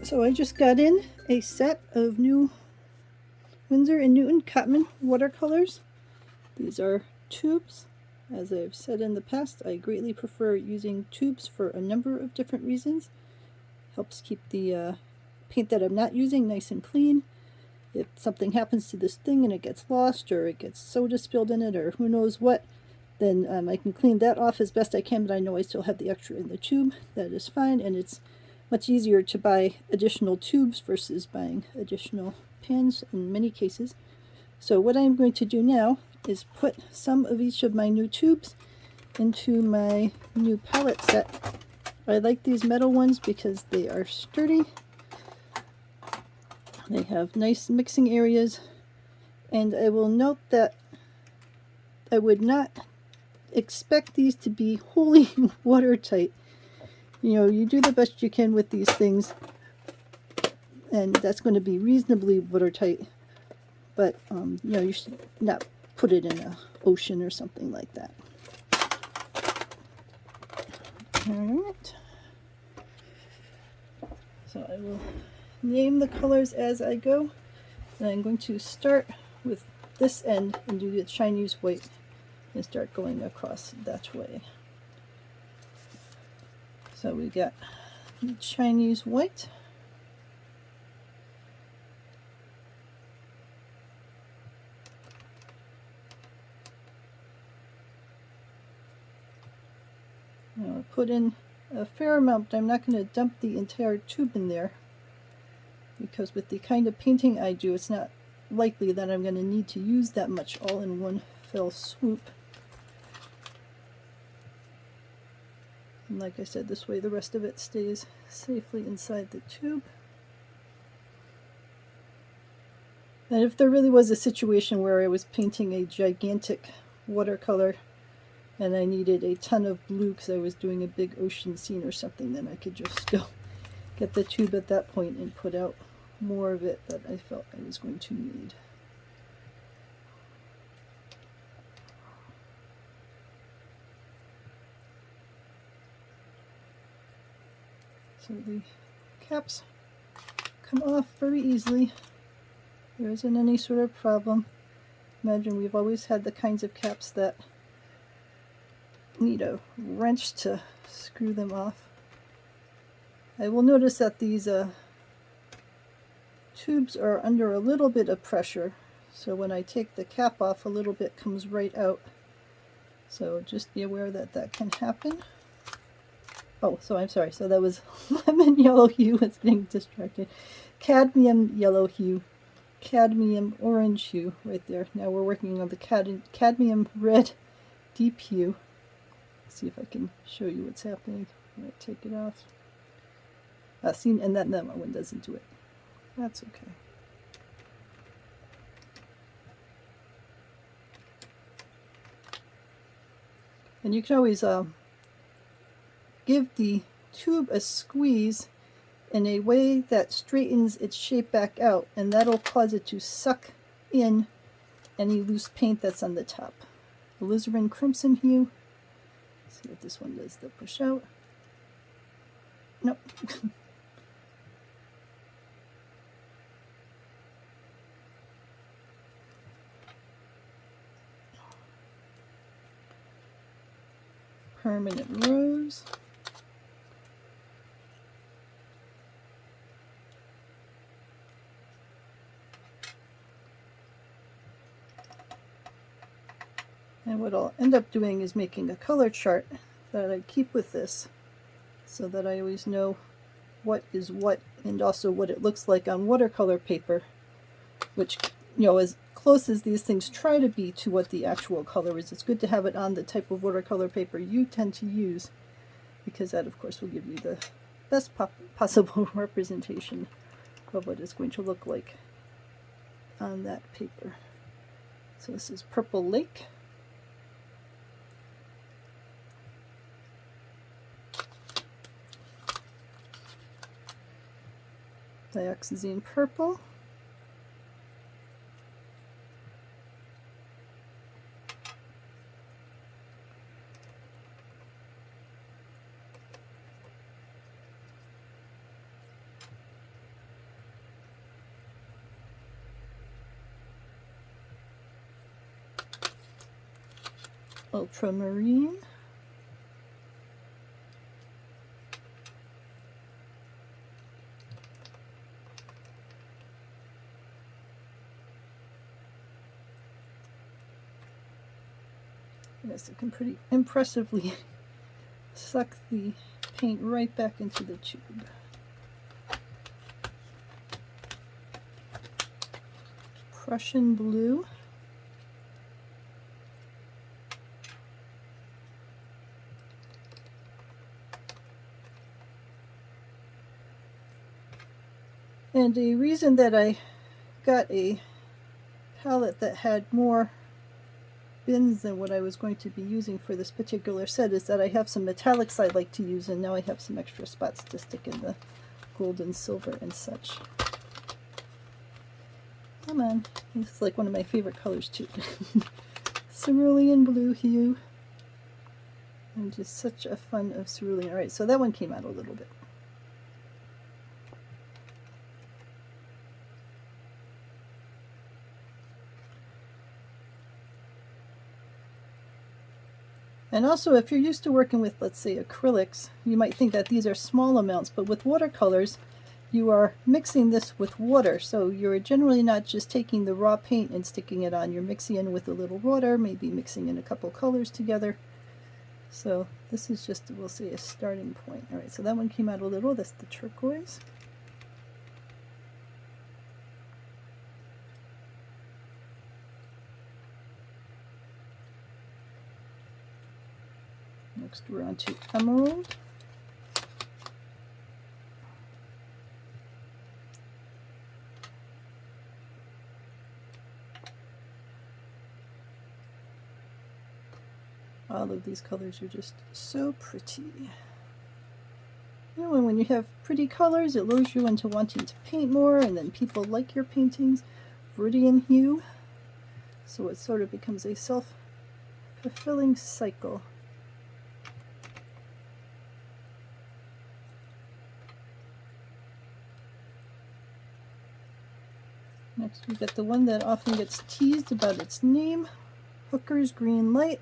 So I just got in a set of new Winsor Newton Cotman watercolors. These are tubes. As I've said in the past, I greatly prefer using tubes for a number of different reasons. Helps keep the paint that I'm not using nice and clean. If something happens to this thing and it gets lost, or it gets soda spilled in it, or who knows what, then I can clean that off as best I can, but I know I still have the extra in the tube. That is fine, and it's much easier to buy additional tubes versus buying additional pans in many cases. So what I'm going to do now is put some of each of my new tubes into my new palette set. I like these metal ones because they are sturdy. They have nice mixing areas, and I will note that I would not expect these to be wholly watertight. You know, you do the best you can with these things, and that's going to be reasonably watertight, but you know, you should not put it in an ocean or something like that. Alright, so I will name the colors as I go, and I'm going to start with this end and do the Chinese white and start going across that way. So we got the Chinese white, I'll put in a fair amount, but I'm not going to dump the entire tube in there, because with the kind of painting I do, it's not likely that I'm going to need to use that much all in one fell swoop. And like I said, this way the rest of it stays safely inside the tube. And if there really was a situation where I was painting a gigantic watercolor and I needed a ton of blue because I was doing a big ocean scene or something, then I could just go get the tube at that point and put out more of it that I felt I was going to need. So the caps come off very easily. There isn't any sort of problem. Imagine we've always had the kinds of caps that need a wrench to screw them off. I will notice that these tubes are under a little bit of pressure, so when I take the cap off, a little bit comes right out. So just be aware that that can happen. Oh, so I'm sorry. So that was lemon yellow hue. I was getting distracted. Cadmium yellow hue. Cadmium orange hue right there. Now we're working on the cadmium red deep hue. Let's see if I can show you what's happening when I take it off. See, and that one doesn't do it. That's okay. And you can always give the tube a squeeze in a way that straightens its shape back out, and that'll cause it to suck in any loose paint that's on the top. Alizarin Crimson Hue. Let's see what this one does. The push out. Nope. Permanent Rose. And what I'll end up doing is making a color chart that I keep with this, so that I always know what is what, and also what it looks like on watercolor paper, which, you know, as close as these things try to be to what the actual color is, it's good to have it on the type of watercolor paper you tend to use, because that, of course, will give you the best possible representation of what it's going to look like on that paper. So this is Purple Lake. Dioxazine Purple. Ultramarine, yes, it can pretty impressively suck the paint right back into the tube. Prussian Blue, and the reason that I got a palette that had more bins than what I was going to be using for this particular set is that I have some metallics I like to use, and now I have some extra spots to stick in the gold and silver and such. Come on, this is like one of my favorite colors too. Cerulean Blue Hue. I'm just such a fan of cerulean. Alright, so that one came out a little bit. And also, if you're used to working with, let's say, acrylics, you might think that these are small amounts, but with watercolors, you are mixing this with water, so you're generally not just taking the raw paint and sticking it on. You're mixing in with a little water, maybe mixing in a couple colors together. So this is just, we'll say, a starting point. Alright, so that one came out a little. That's the turquoise. Next we're on to emerald. All of these colors are just so pretty. You know, and when you have pretty colors, it lures you into wanting to paint more, and then people like your paintings. Viridian Hue. So it sort of becomes a self-fulfilling cycle. Next we get the one that often gets teased about its name, Hooker's Green Light.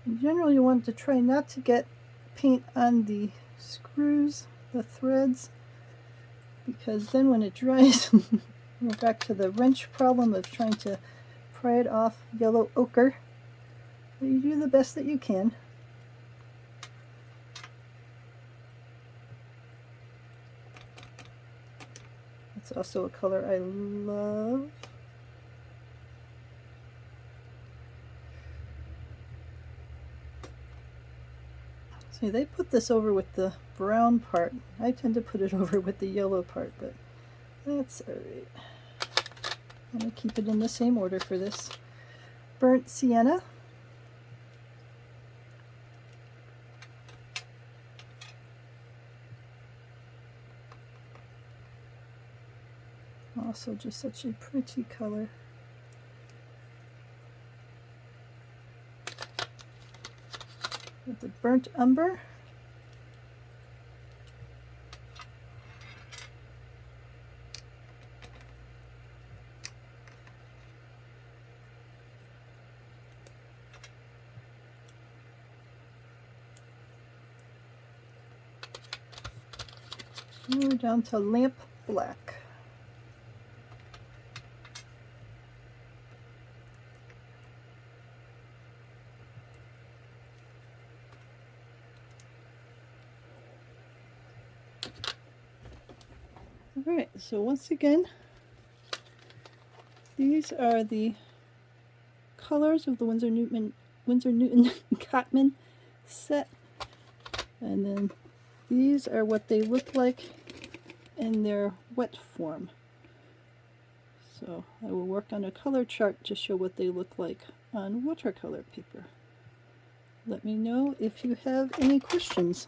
In general, you want to try not to get paint on the screws, the threads, because then when it dries, we're back to the wrench problem of trying to pry it off. Yellow ochre. But you do the best that you can. It's also a color I love. See, they put this over with the brown part. I tend to put it over with the yellow part, but that's alright. I'm going to keep it in the same order for this. Burnt Sienna. Also just such a pretty color. With the burnt umber. And we're down to lamp black. Alright, so once again, these are the colors of the Winsor Newton Cotman set, and then these are what they look like in their wet form. So I will work on a color chart to show what they look like on watercolor paper. Let me know if you have any questions.